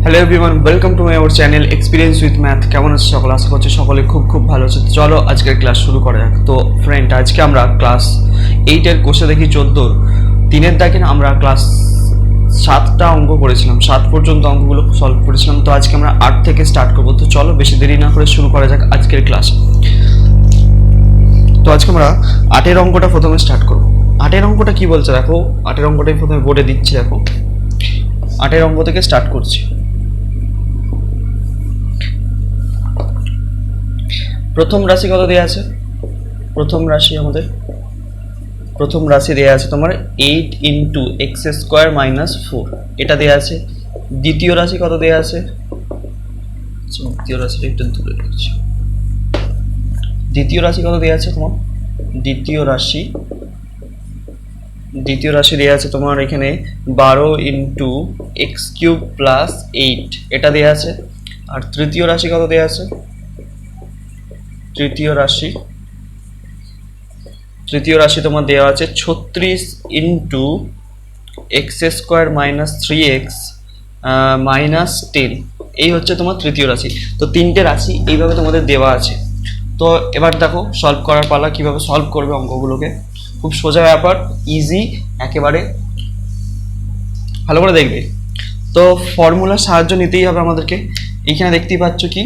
Hello everyone, welcome to my our channel experience with math. কেমন আছে সকলে? আশা করছি সকলে খুব ভালো আছে। চলো আজকের ক্লাস শুরু করা যাক। তো ফ্রেন্ড, আজকে আমরা ক্লাস 8-এর কোষে দেখি 14 তিনের দাগে আমরা ক্লাস 7টা অঙ্ক করেছিলাম, 7 পর্যন্ত অঙ্কগুলো সলভ করেছিলাম। তো আজকে আমরা 8 থেকে স্টার্ট করবো। তো চলো বেশি দেরি না করে শুরু করা যাক আজকের ক্লাস। তো আজকে আমরা 8-এর অঙ্কটা প্রথমে স্টার্ট করবো। 8-এর অঙ্কটা কি বলছে দেখো, 8-এর অঙ্কটাই প্রথমে বোর্ডে দিচ্ছি। দেখো 8-এর অঙ্ক থেকে স্টার্ট করছি। প্রথম রাশি কত দেওয়া আছে? প্রথম রাশি দেওয়া আছে তোমার 8 ইন্টু এক্স স্কোয়ার মাইনাস 4, এটা দেওয়া আছে। দ্বিতীয় রাশি কত দেওয়া আছে? দ্বিতীয় রাশিটা একটু দূরে রাখছি। দ্বিতীয় রাশি কত দেওয়া আছে তোমার? দ্বিতীয় রাশি দেওয়া আছে তোমার এখানে 12 ইন্টু এক্স কিউব প্লাস 8, এটা দেওয়া আছে। আর তৃতীয় রাশি কত দেওয়া আছে? তৃতীয় রাশি তোমার দেওয়া আছে 36 into x square minus 3x minus 10, এই হচ্ছে তোমার তৃতীয় রাশি। তো তিনটে রাশি এইভাবে তোমাদের দেওয়া আছে। তো এবার দেখো সলভ করার পালা। কিভাবে সলভ করবে অঙ্কগুলোকে, খুব সোজা ব্যাপার, ইজি একেবারে, ভালো করে দেখবে। তো ফর্মুলার সাহায্য নিতেই হবে আমাদেরকে। এইখানে দেখতেই পাচ্ছ কি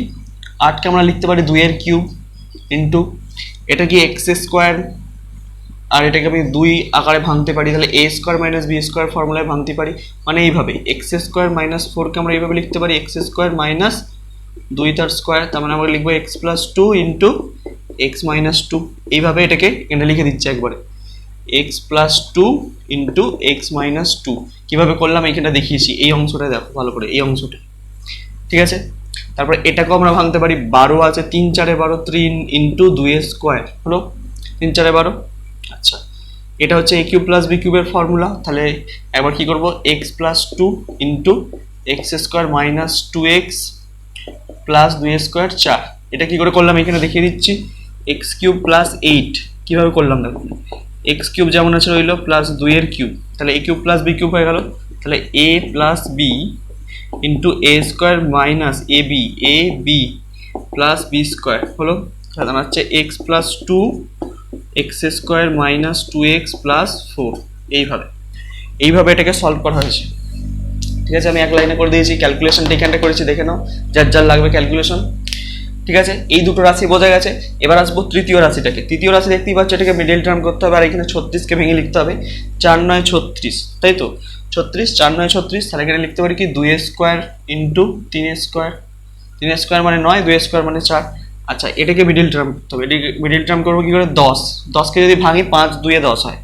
8কে আমরা লিখতে পারি 2 এর কিউব ইন্টু এটা কি এক্স স্কোয়ার, আর এটাকে আমি 2 আকারে ভাঙতে পারি, তাহলে এ স্কোয়ার মাইনাস বি স্কোয়ার ফর্মুলায় ভাঙতে পারি। মানে এইভাবে এক্স স্কোয়ার মাইনাস 4কে আমরা এইভাবে লিখতে পারি এক্স স্কোয়ার মাইনাস 2 তার স্কোয়ার, তার মানে আমরা লিখবো x plus 2 into x minus 2। এইভাবে এটাকে এখানে লিখে দিচ্ছে একবারে, x plus 2 into x minus 2। কীভাবে করলাম এইখানটা দেখিয়েছি, এই অংশটা দেখো ভালো করে, এই অংশটা, ঠিক আছে। তারপরে এটাকেও আমরা ভাঙতে পারি, 12 আছে, 3 4 12, 3 ইন্টু 2 এর স্কোয়ার হলো 3 4 12। আচ্ছা, এটা হচ্ছে এ কিউব প্লাস বি কিউবের ফর্মুলা। তাহলে একবার কি করব, x plus 2 into x square minus 2x plus 2 square 4। এটা কি করে করলাম এখানে দেখিয়ে দিচ্ছি, এক্স কিউব প্লাস 8 কীভাবে করলাম দেখো, এক্স কিউব যেমন আছে রইলো প্লাস 2 এর কিউব, তাহলে এ কিউব প্লাস বি কিউব হয়ে গেল। তাহলে এ plus b into A square minus A B plus b square হলো, তাহলে হচ্ছে x plus 2 x square minus 2x plus 4। এইভাবে এটাকে সলভ করা হয়েছে, ঠিক আছে। আমি এক লাইনে করে দিয়েছি, ক্যালকুলেশনটা এখানটা করেছি, দেখে নাও যার লাগবে ক্যালকুলেশন, ঠিক আছে। এই দুটো রাশি বোঝা গেছে। এবার আসবো তৃতীয় রাশিটাকে। তৃতীয় রাশি দেখতেই পাচ্ছ, এটাকে মিডল টার্ম করতে হবে, আর এখানে 36কে ভেঙে লিখতে হবে 4 9 36, তাই তো 36 4 9 36। তাহলে এখানে লিখতে পারি কি 2 স্কোয়ার ইন্টু 3 স্কোয়ার, 3 স্কোয়ার মানে 9, 2 স্কোয়ার মানে 4। আচ্ছা, এটাকে মিডল টার্ম করতে হবে। এটাকে মিডল টার্ম করবো কি করে, 10কে যদি ভাঙি 5 2 10 হয়,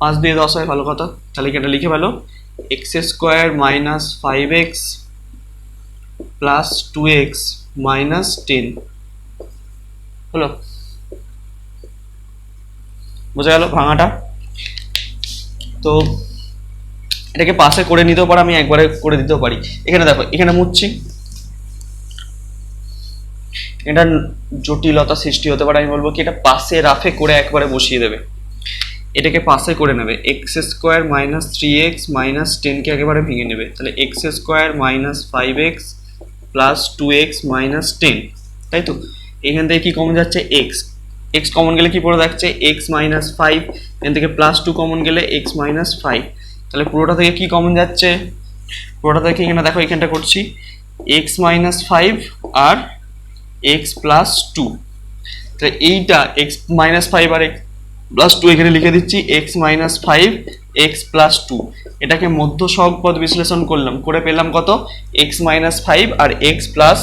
5 2 10 হয়, ভালো কথা। তাহলে এটা লিখে ভালো, x square minus 5x plus 2x minus 10 হলো, বোঝা গেল ভাঙাটা। তো এটাকে পাশে করে নিতেও পারো, আমি একবারে করে দিতেও পারি। এখানে দেখো, এখানে মুছছি, এটা জটিলতা সৃষ্টি হতে পারে। আমি বলবো কি এটা পাশে রাফে করে একবারে বসিয়ে দেবে, এটাকে পাশে করে নেবে। X square minus 3x minus 10কে একেবারে ভেঙে নেবে, তাহলে x square minus 5x plus 2x minus 10, তাই তো। এখান থেকে কি কমন যাচ্ছে, এক্স কমন গেলে কি পড়ে থাকছে এক্স মাইনাস 5, এখান থেকে প্লাস 2 কমন গেলে এক্স মাইনাস 5। তাহলে পুরোটা থেকে কি কমন যাচ্ছে, পুরোটা থেকে এখানে দেখো এখানটা করছি এক্স মাইনাস 5 আর এক্স প্লাস 2। তাহলে এইটা এক্স মাইনাস 5 আর এক্স প্লাস 2 এখানে লিখে দিচ্ছি এক্স মাইনাস 5 এক্স প্লাস 2। এটাকে মধ্য সহগ পদ বিশ্লেষণ করলাম, করে পেলাম কত, এক্স মাইনাস 5 আর এক্স প্লাস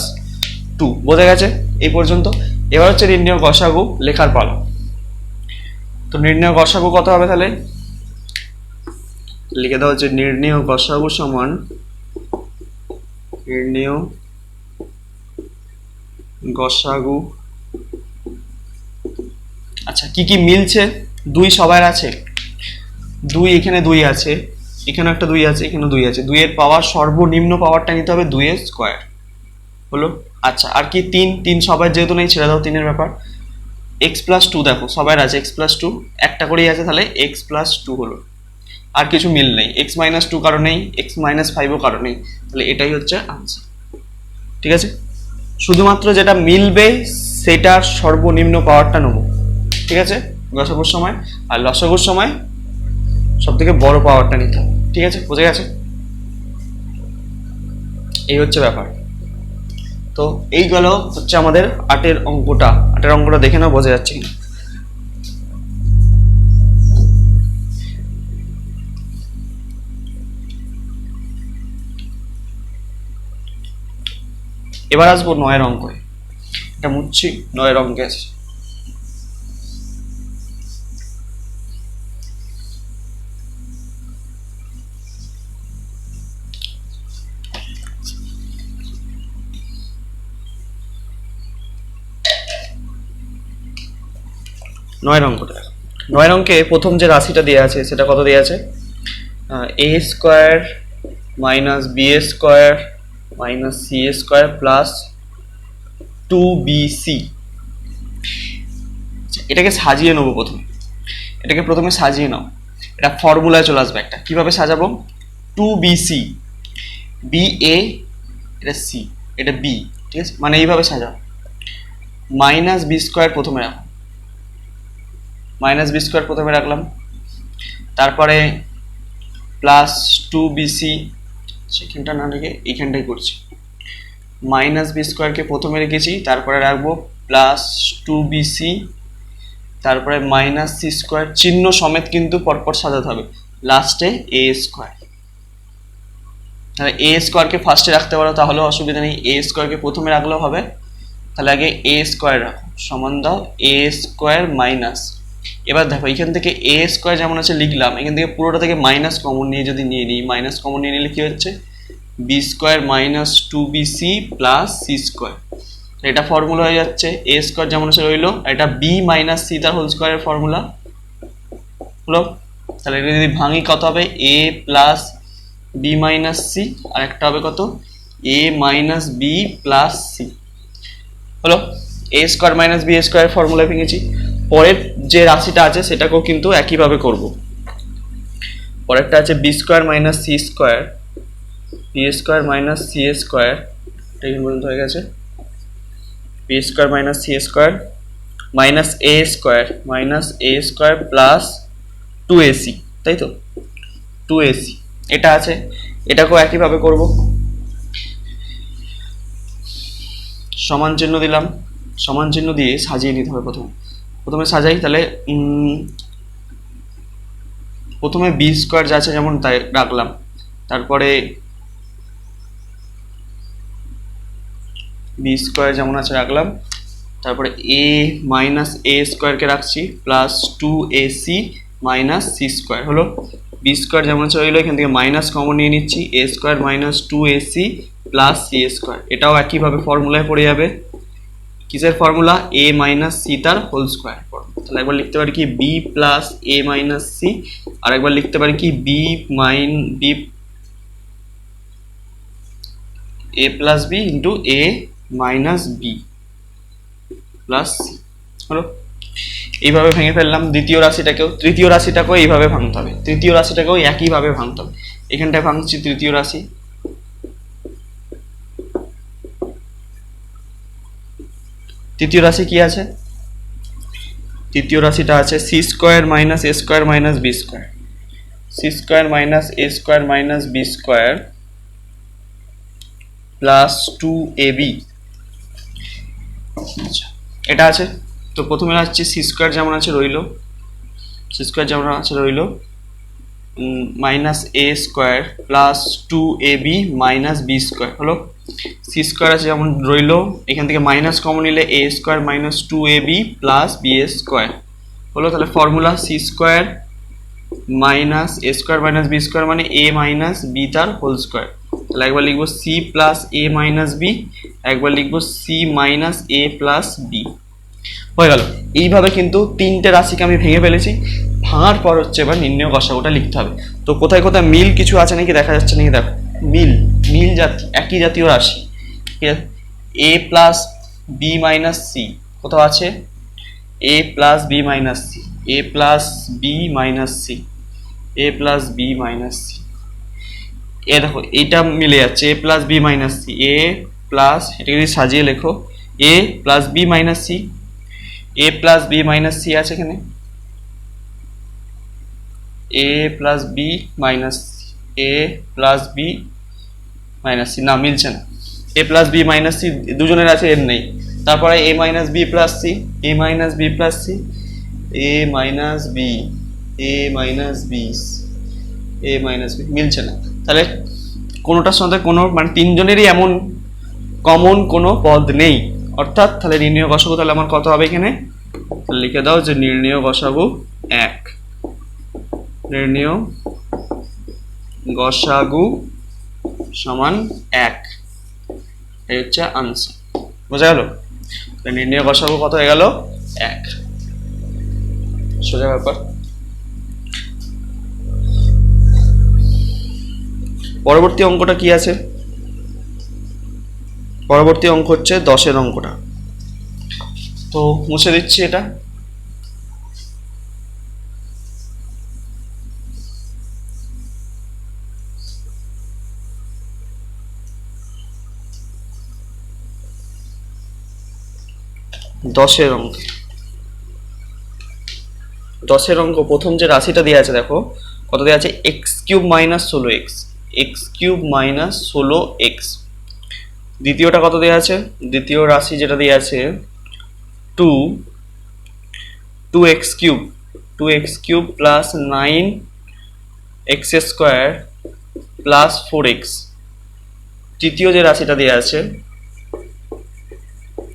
2। বোঝা গেছে এই পর্যন্ত। এবার হচ্ছে নির্ণয় গসাগু লেখার পালা। তো নির্ণয় গসাগু কত হবে, তাহলে লিখে দেওয়া হচ্ছে নির্ণয় গসাগু সমান নির্ণয় গসাগু। আচ্ছা, কি কি মিলছে, 2 সবার আছে, 2 এখানে 2 আছে, এখানে একটা 2 আছে, এখানে 2 আছে, 2 এর পাওয়ার সর্বনিম্ন পাওয়ারটা নিতে হবে 2 এর স্কোয়ার হলো। আচ্ছা, আর কি 3 সবার যেহেতু নেই ছেড়ে দাও 3 এর ব্যাপার। এক্স প্লাস 2 দেখো সবার আছে, এক্স প্লাস 2 একটা করেই আছে, তাহলে এক্স প্লাস 2 হলো। আর কিছু মিল নেই, এক্স মাইনাস 2 কারো নেই, এক্স মাইনাস 5ও কারো নেই, তাহলে এটাই হচ্ছে আনসার। ঠিক আছে, শুধুমাত্র যেটা মিলবে সেটার সর্বনিম্ন পাওয়ারটা নেব, ঠিক আছে, গসাগুর সময়। আর লসাগুর সময় সব থেকে বড় পাওয়ারটা নিতে হবে, ঠিক আছে, বোঝা গেছে? এই হচ্ছে ব্যাপার। তো এইগুলো হচ্ছে আমাদের 8-এর অঙ্কটা। 8-এর অঙ্কটা দেখে নাও বোঝা যাচ্ছে কিনা। এবার আসবো 9-এর অঙ্কে। এটা মুছছি, 9-এর অঙ্কে আছে। নয়ের অঙ্কটা দেখো। 9-এর অঙ্কে প্রথম যে রাশিটা দেওয়া আছে সেটা কত দেওয়া আছে? A square minus B square minus c square plus 2bc। এটাকে সাজিয়ে নেবো প্রথমে, এটাকে প্রথমে সাজিয়ে নাও। এটা ফর্মুলায় চলে আসবে একটা। কিভাবে সাজাবো? 2bc, বি এ, এটা সি, এটা বি, ঠিক আছে, মানে এইভাবে সাজাও। মাইনাস বি স্কোয়ার প্রথমে রাখো, মাইনাস বি স্কোয়ার প্রথমে রাখলাম, তারপরে প্লাস 2bc, সেখানটা না রেখে এইখানটাই করছি। মাইনাস বি স্কোয়ারকে প্রথমে রেখেছি, তারপরে রাখবো প্লাস 2bc, তারপরে মাইনাস সি স্কোয়ার, চিহ্ন সমেত কিন্তু পরপর সাজাতে হবে, লাস্টে এ স্কোয়ার। তাহলে এ স্কোয়ারকে ফার্স্টে রাখতে পারো, তাহলেও অসুবিধা নেই, এ স্কোয়ারকে প্রথমে রাখলেও হবে। তাহলে আগে এ স্কোয়ার রাখো, সমান দাও এ স্কোয়ার মাইনাস। এবার দেখো এখান থেকে এ স্কোয়ার যেমন আছে লিখলাম, এখান থেকে পুরোটা থেকে মাইনাস কমন নিয়ে যদি নিয়ে নিই, মাইনাস কমন নিয়ে নিলে কি হচ্ছে? B square minus 2bc plus C square. এটা ফর্মুলা হয়ে যাচ্ছে, এ স্কোয়ার যেমন আছে রইলো, এটা বি মাইনাস সি তার হোল স্কোয়ারের ফর্মুলা হলো। তাহলে এটা যদি ভাঙি কত হবে? A plus B minus C, আর একটা হবে কত? A minus B plus C. হলো, A square minus B square ফর্মুলায় ভেঙেছি। পরের যে রাশিটা আছে সেটাকেও কিন্তু একইভাবে করব। পরেরটা আছে b square minus c square, b square minus c square, এটা এখানে পর্যন্ত হয়ে গেছে। B square minus c square minus a square plus 2ac, তাই তো, 2ac এটা আছে, এটাকেও একইভাবে করব। সমান চিহ্ন দিলাম, সমান চিহ্ন দিয়ে সাজিয়ে নিতে হবে। প্রথমে সাজাই, তাহলে প্রথমে বি স্কোয়ার যা আছে যেমন তাই রাখলাম, তারপরে বি স্কোয়ার যেমন আছে রাখলাম, তারপরে এ মাইনাস এ স্কোয়ারকে রাখছি plus 2ac minus c square. হলো, বি স্কোয়ার যেমন আছে রইলো, এখান থেকে মাইনাস কমন নিয়ে নিচ্ছি, a square minus 2ac plus C square. এটাও একইভাবে ফর্মুলায় পড়ে যাবে। কিসের ফর্মুলা? এ মাইনাস সি তার হোল স্কোয়ার ফর্মুলা। তাহলে একবার লিখতে পারি কি b plus a minus C, আর একবার লিখতে পারি কি b a plus b into a minus B plus C. হলো, এইভাবে ভেঙে ফেললাম দ্বিতীয় রাশিটাকেও। তৃতীয় রাশিটাকেও এইভাবে ভাঙতে হবে, তৃতীয় রাশিটাকেও একইভাবে ভাঙতে হবে। এখানটায় ভাঙছি তৃতীয় রাশি, তৃতীয় রাশি কি আছে? তৃতীয় রাশিটা আছে c square minus a square minus B square, c square minus a square minus B square plus 2ab। আচ্ছা, এটা আছে। তো প্রথমে আসছে সি স্কোয়ার যেমন আছে রইলো, সি স্কোয়ার যেমন আছে রইলো minus a square plus 2ab minus B square. হলো, সি স্কোয়ার আছে যেমন রইলো, এখান থেকে মাইনাস কমন নিলে a square minus 2ab plus b square. হলো, তাহলে formula c square minus a square minus B square মানে এ মাইনাস বি তার হোল স্কোয়ার। তাহলে একবার লিখবো c plus a minus b, একবার লিখবো c minus a plus b. হয়ে গেল। এইভাবে কিন্তু তিনটে রাশিকে আমি ভেঙে ফেলেছি। ভাঙার পর হচ্ছে এবার নির্ণয় গসাগুটা লিখতে হবে। তো কোথায় কোথায় মিল কিছু আছে নাকি দেখা যাচ্ছে নাকি দেখো, মিল একই জাতীয় রাশি, ঠিক আছে। এ প্লাস বি মাইনাস সি কোথাও আছে, এ প্লাস বি মাইনাস সি, এ প্লাস বি মাইনাস সি, এ প্লাস বি মাইনাস সি। এ দেখো এইটা মিলে যাচ্ছে, এ প্লাস বি মাইনাস সি, এ প্লাস, এটা যদি সাজিয়ে লেখো, এ প্লাস বি মাইনাস সি, এ প্লাস বি মাইনাস সি আছে এখানে, এ plus B minus, a plus B minus C, না মিলছে না, এ প্লাস বি মাইনাস সি দুজনের আছে, এর নেই। তারপরে এ মাইনাস বি প্লাস সি, এ মাইনাস বি প্লাস সি, এ মাইনাস বি, এ মাইনাস বি, এ মাইনাস বি, মিলছে না। তাহলে কোনোটার সাথে কোনো মানে তিনজনেরই এমন কমন কোনো পদ নেই, অর্থাৎ তাহলে নির্ণয় গসাগু তাহলে আমার কত হবে এখানে, লিখে দাও যে নির্ণয় গসাগু 1, নির্ণয় গসাগু সমান 1, এই হচ্ছে আনসার। বোঝা গেল? নির্ণয় গসাগু কত হয়ে গেল, 1। সোজা ব্যাপার। পরবর্তী অঙ্কটা কি আছে? পরবর্তী অঙ্ক হচ্ছে 10-এর অঙ্কটা, তো মুছে দিচ্ছি এটা। দশের অঙ্ক, 10-এর অঙ্ক প্রথম যে রাশিটা দেওয়া আছে দেখো কত দেওয়া আছে, x cube minus 16x, x cube minus 16x। দ্বিতীয়টা কত দেওয়া আছে, দ্বিতীয় রাশি যেটা দেওয়া আছে 2x cube, 2x cube plus 9x square plus 4x। তৃতীয় যে রাশিটা দেওয়া আছে,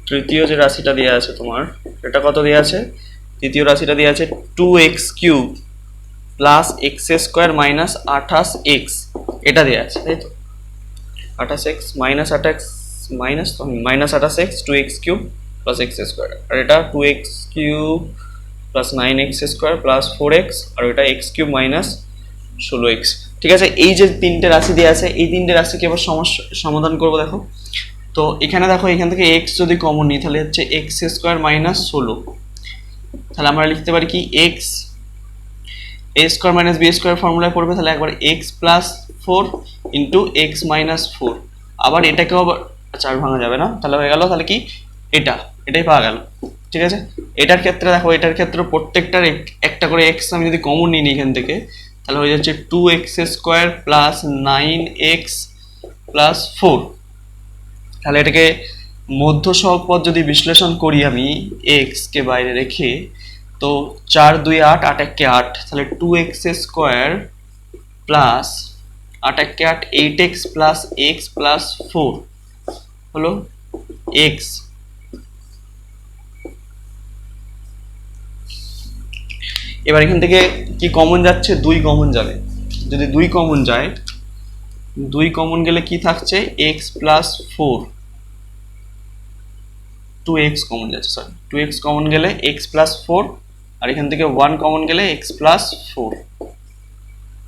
তৃতীয় যে রাশিটা দেওয়া আছে তোমার, এটা কত দেওয়া আছে, তৃতীয় রাশিটা দেওয়া আছে 2x cube plus x square minus 28x, এটা দেওয়া আছে তাই তো, 28x minus 28 minus minus 28x, 2x cube plus x square, আর এটা 2x cube plus 9x square plus 4x, আর এটা এক্স কিউব মাইনাস 16x। ঠিক আছে, এই যে তিনটে রাশি দেওয়া আছে, এই তিনটে রাশিকে এবার সমস্যা সমাধান করবো। দেখো তো এখানে দেখো, এখান থেকে এক্স যদি কমন নিই তাহলে হচ্ছে এক্স স্কোয়ার মাইনাস 16, তাহলে আমরা লিখতে পারি কি এক্স, এ স্কোয়ার মাইনাস বি স্কোয়ার ফর্মুলায় পড়বে, তাহলে একবার x plus 4 into x minus 4, আবার এটাকেও আবার 4 ভাঙা যাবে না, তাহলে হয়ে গেল, তাহলে কি এটাই পাওয়া গেল। ঠিক আছে, এটার ক্ষেত্রে দেখো, এটার ক্ষেত্রে প্রত্যেকটার একটা করে এক্স আমি যদি কমন নিই এখান থেকে, তাহলে হয়ে যাচ্ছে 2x square plus 9x plus 4। তাহলে এটাকে মধ্য সহগ পদ যদি বিশ্লেষণ করি আমি এক্স কে বাইরে রেখে, তো 4 2 8, 8 1 8, তাহলে 2x square plus 8 1 8, 8x plus x plus 4 হলো x। এবার এখান থেকে কি কমন যাচ্ছে, 2 কমন যাবে, যদি 2 কমন যায়, 2 কমন গেলে কি থাকছে, x প্লাস 4, 2x কমন যাচ্ছে, সরি 2x কমন গেলে x প্লাস 4, আর এখান থেকে 1 কমন গেলে x প্লাস 4,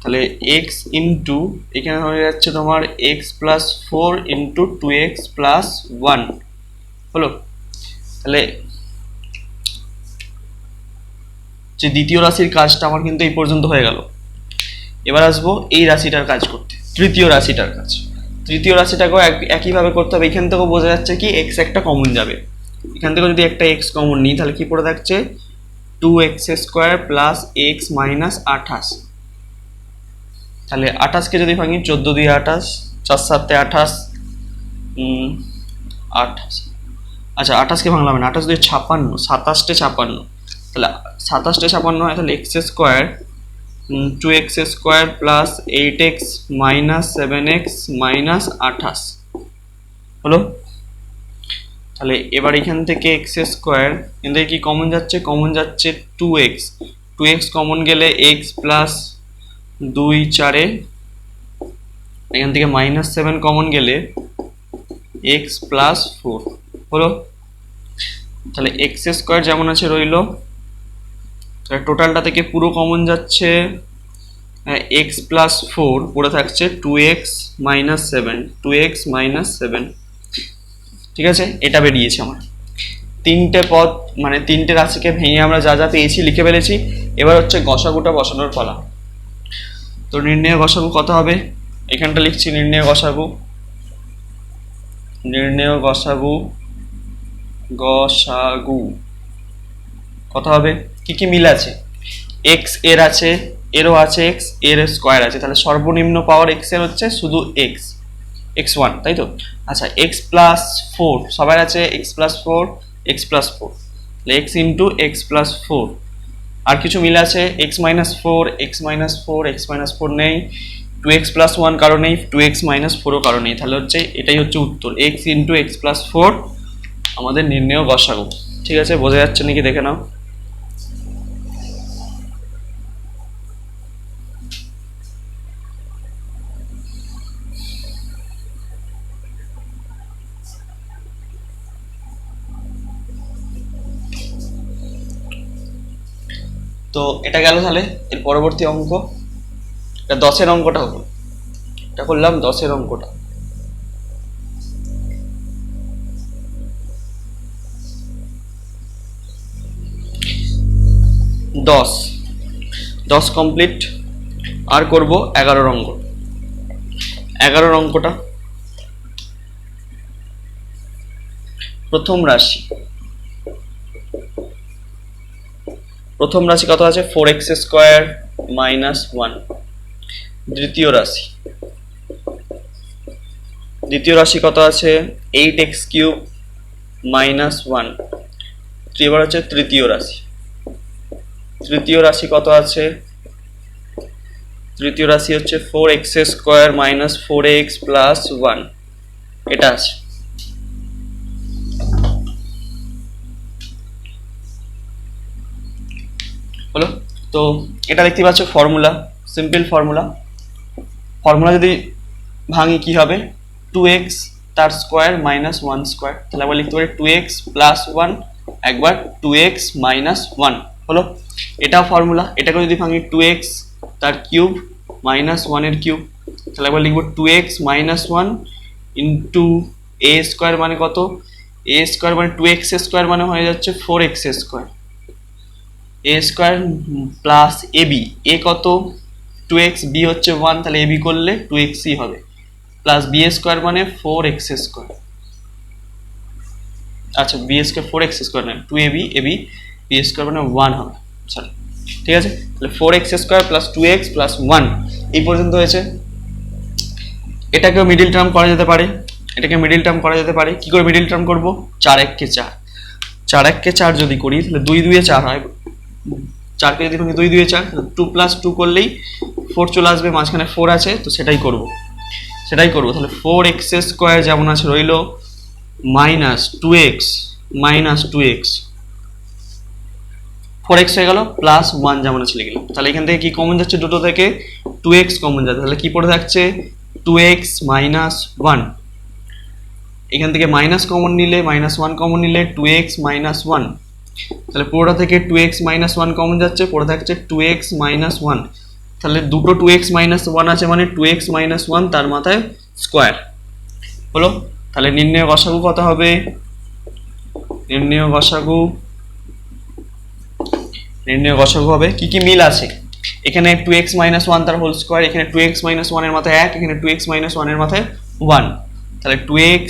তাহলে x ইন্টু এখানে হয়ে যাচ্ছে তোমার x plus 4 into 2x plus 1 হলো। তাহলে যে দ্বিতীয় রাশির কাজটা আমার কিন্তু এই পর্যন্ত হয়ে গেল। এবার আসবো এই রাশিটার কাজ করতে, তৃতীয় রাশিটার কাজ। তৃতীয় রাশিটাকেও একইভাবে করতে হবে। এখান থেকেও বোঝা যাচ্ছে কি এক্স একটা কমন যাবে, এখান থেকে যদি একটা এক্স কমন নিই তাহলে কি পড়ে থাকছে, 2x square plus x minus 28। তাহলে 28কে যদি ভাঙি, 14 দিয়ে 28, 4 7 28, 28, আচ্ছা 28কে ভাঙলাম না, 28 দিয়ে 56, 27টে 56, তাহলে 27টে 56 হয়, তাহলে x square 2x square plus 8x minus 7x minus 28 হলো। তাহলে এবার এখান থেকে এক্স স্কোয়ার কিন্তু কি কমন যাচ্ছে, কমন যাচ্ছে 2x কমন গেলে x প্লাস 2 4, এখান থেকে মাইনাস 7 কমন গেলে x প্লাস 4 হলো। তাহলে এক্স স্কোয়ার যেমন আছে রইলো, তাহলে টোটালটা থেকে পুরো কমন যাচ্ছে x প্লাস 4, পড়ে থাকছে 2x মাইনাস 7, 2x মাইনাস 7। ঠিক আছে, এটা বেরিয়েছে আমার। তিনটে পদ মানে তিনটে রাশিকে ভেঙে আমরা যা যা পেয়েছি লিখে ফেলেছি। এবার হচ্ছে গসাগুটা বসানোর পালা। তো নির্ণয় গসাগু কত হবে, এখানটা লিখছি নির্ণয় গসাগু, নির্ণেয় গসাগু গসাগু কত হবে? কি কি মিল আছে? এক্স এর আছে, এরও আছে এক্স, এর স্কোয়ার আছে, তাহলে সর্বনিম্ন পাওয়ার এক্স এর হচ্ছে শুধু এক্স, এক্স ওয়ান, তাই তো? আচ্ছা, এক্স প্লাস ফোর সবার আছে, x plus four, x plus four, x into x plus four. আর কিছু মিল আছে, x minus four, x minus four, x minus four নেই, টু এক্স প্লাস ওয়ান কারো নেই, টু এক্স মাইনাস ফোরও কারো নেই, তাহলে হচ্ছে এটাই হচ্ছে উত্তর, x into x plus four আমাদের নির্ণেয় গসাগু। ঠিক আছে, বোঝা যাচ্ছে নাকি দেখে নাও। তো এটা গেল, তাহলে এর পরবর্তী অঙ্ক, এটা 10-এর অঙ্কটা হলো, এটা করলাম 10-এর অঙ্কটা। দশ 10 কমপ্লিট। আর করব 11-র অঙ্ক। 11-র অঙ্কটা প্রথম রাশি, প্রথম রাশি কত আছে? 4x square minus 1। দ্বিতীয় রাশি, দ্বিতীয় রাশি কত আছে? 8x cube minus 1। এবার হচ্ছে তৃতীয় রাশি, তৃতীয় রাশি কত আছে? তৃতীয় রাশি হচ্ছে 4x square minus 4x plus 1, এটা আছে। হলো? তো এটা দেখতে পাচ্ছ ফর্মুলা, সিম্পল ফর্মুলা। ফর্মুলা যদি ভাঙি কি হবে? 2x তার স্কোয়ার মাইনাস 1 স্কোয়ার, তাহলে আবার লিখতে পারি 2x প্লাস 1, একবার 2x মাইনাস 1। হলো? এটা ফর্মুলা। এটাকে যদি ভাঙি 2x তার কিউব মাইনাস 1 এর কিউব, তাহলে একবার লিখবো 2x minus 1 into a square মানে কত? a স্কোয়ার মানে 2x স্কোয়ার মানে হয়ে যাচ্ছে 4x square, a square plus ab, a কত? 2x, b হচ্ছে 1, তাহলে ab করলে 2x ই হবে, প্লাস b স্কোয়ার মানে 4x স্কোয়ার। আচ্ছা, b স্কোয়ার 4x স্কোয়ার না, 2ab, ab b স্কোয়ার মানে 1 হবে, সরি, ঠিক আছে। তাহলে 4x square plus 2x plus 1 এই পর্যন্ত হয়েছে। এটাকেও মিডিল টার্ম করা যেতে পারে, এটাকে মিডিল টার্ম করা যেতে পারে। কি করে মিডিল টার্ম করব? 4-1-কে 4, 4-1-কে 4 যদি করি তাহলে 2-2-এ 4 হয়, 4কে যদি ভাঙি 2-2-এ 4, 2 প্লাস 2 করলেই 4 চলে আসবে, মাঝখানে 4 আছে, তো সেটাই করব, সেটাই করব। তাহলে 4x স্কোয়ার যেমন আছে রইল, minus 2x minus 2x, 4x হয়ে গেল, প্লাস 1 যেমন আছে লিখলাম। তাহলে এখান থেকে কি কমন যাচ্ছে? দুটো থেকে 2x কমন যাচ্ছে, তাহলে কি পড়ে থাকছে? 2x minus 1। এখান থেকে মাইনাস কমন নিলে, মাইনাস 1 কমন নিলে 2x মাইনাস 1, তাহলে পুরোটা থেকে 2x মাইনাস 1 কমন যাচ্ছে, পড়ে থাকছে 2x মাইনাস 1। তাহলে দুটো 2x মাইনাস 1 আছে মানে 2x মাইনাস 1 তার মাথায় স্কোয়ার। হলো? তাহলে নির্ণেয় গসাগু কত হবে? নির্ণেয় গসাগু, নির্ণেয় গসাগু হবে, কি কি মিল আছে? এখানে 2x মাইনাস 1 তার হোল স্কোয়ার, এখানে 2x মাইনাস 1 এর মাথায় 1, এখানে 2x মাইনাস 1 এর মাথায় 1, তাহলে 2x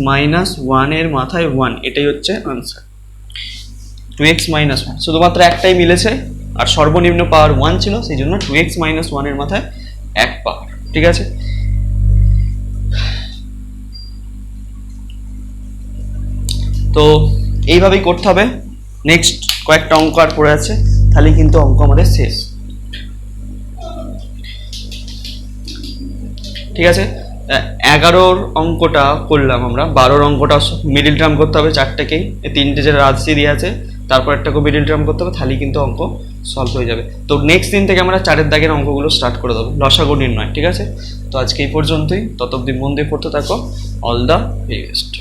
মাইনাস 1 এর মাথায় 1, এটাই হচ্ছে আনসার। 2x মাইনাস 1 শুধুমাত্র একটাই মিলেছে, আর সর্বনিম্ন পাওয়ার 1 ছিল, সেই জন্য 2x মাইনাস 1 এর মাথায় 1 পাওয়ার। ঠিক আছে, তো এইভাবেই করতে হবে। নেক্সট কয়েকটা অঙ্ক আর পড়ে আছে, তাহলেই কিন্তু অঙ্ক আমাদের শেষ। ঠিক আছে, 11-র অঙ্কটা করলাম আমরা, 12-র অঙ্কটা মিডিল টার্ম করতে হবে, 4টেকেই, 3টে যে রাশি দিয়ে আছে তারপর একটাকে মিডিল টার্ম করতে হবে, তাহলেই কিন্তু অঙ্ক সলভ হয়ে যাবে। তো নেক্সট দিন থেকে আমরা 4-এর দাগের অঙ্কগুলো স্টার্ট করে দেবো, লসাগু নির্ণয়। ঠিক আছে, তো আজকে এই পর্যন্তই, ততদিন মন দিয়ে পড়তে থাকো। All the best.